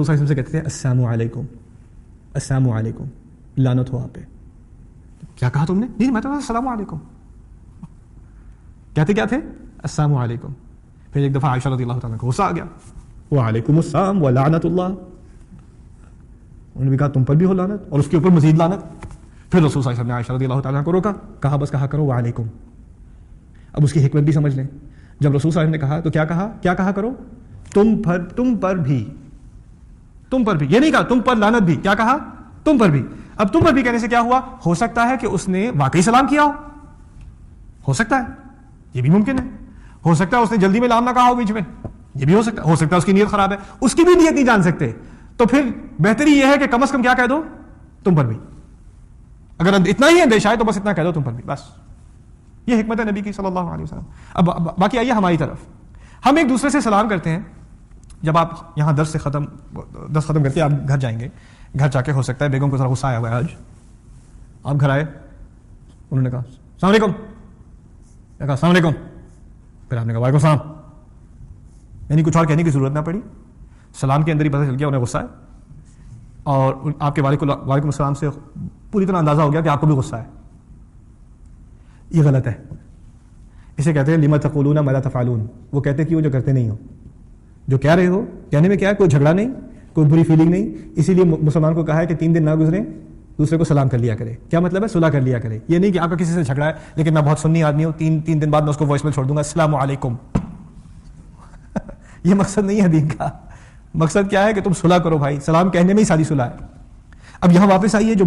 وسلم سے کہتے تھے السلام علیکم، السلام علیکم، لعنت ہو آپ پہ. کیا کہا تم نے؟ نہیں میں تو السلام علیکم. کہتے کیا تھے؟ السلام علیکم. پھر ایک دفعہ عائشہ رضی اللہ تعالیٰ کو غصہ آ گیا، وعلیکم السلام ولعنت اللہ. انہوں نے کہا تم پر بھی ہو لعنت اور اس کے اوپر مزید لعنت. پھر رسول صلی اللہ علیہ وسلم نے عائشہ رضی اللہ تعالیٰ کو روکا، کہا بس کہا کرو وعلیکم. اب اس کی حکمت بھی سمجھ لیں. جب رسول صلی اللہ علیہ وسلم نے کہا تو کیا کہا کرو؟ تم پر بھی، یہ نہیں کہا تم پر لعنت بھی، کیا کہا؟ تم پر بھی. اب تم پر بھی کہنے سے کیا ہوا؟ ہو سکتا ہے کہ اس نے واقعی سلام کیا ہو سکتا ہے، یہ بھی ممکن ہے. ہو سکتا ہے اس نے جلدی میں لام نہ کہا ہو بیچ میں، یہ بھی ہو سکتا ہے اس کی نیت خراب ہے، اس کی بھی نیت نہیں جان سکتے. تو پھر بہتری یہ ہے کہ کم از کم کیا کہہ دو؟ تم پر بھی. اگر اتنا ہی اندیشہ ہے تو بس اتنا کہہ دو تم پر بھی، بس. یہ حکمت ہے نبی کی صلی اللہ علیہ وسلم. اب باقی آئیے ہماری طرف. ہم ایک دوسرے سے سلام کرتے ہیں. جب آپ یہاں درس ختم کرتے آپ گھر جائیں گے، گھر جا کے ہو سکتا ہے بیگم کو ذرا غصہ آیا ہوا ہے آج. آپ گھر آئے، انہوں نے کہا السلام علیکم، کہا السلام علیکم. پھر آپ نے کہا وعلیکم السلام. یعنی کچھ اور کہنے کی ضرورت نہ پڑی، سلام کے اندر ہی پتہ چل گیا انہیں غصہ ہے، اور آپ کے وعلیکم السلام سے پوری طرح اندازہ ہو گیا کہ آپ کو بھی غصہ ہے. یہ غلط ہے. اسے کہتے ہیں لما تقولون ما لا تفعلون. وہ کہتے کہ وہ جو کرتے نہیں ہو. جو کہہ رہے ہو کہنے میں کیا ہے؟ کوئی جھگڑا نہیں، کوئی بری فیلنگ نہیں. اسی لیے مسلمان کو کہا ہے کہ 3 دن نہ گزریں دوسرے کو سلام کر لیا کرے. کیا مطلب ہے؟ صلح کر لیا کرے. یہ نہیں کہ آپ کا کسی سے جھگڑا ہے لیکن میں بہت سنی آدمی ہوں، 3 دن بعد میں اس کو وائس میل چھوڑ دوں گا السلام علیکم. یہ مقصد نہیں ہے دین کا. مقصد کیا ہے کہ تم صلح کرو بھائی. سلام کہنے میں ہی ساری صلح ہے. اب یہاں واپس آئیے جو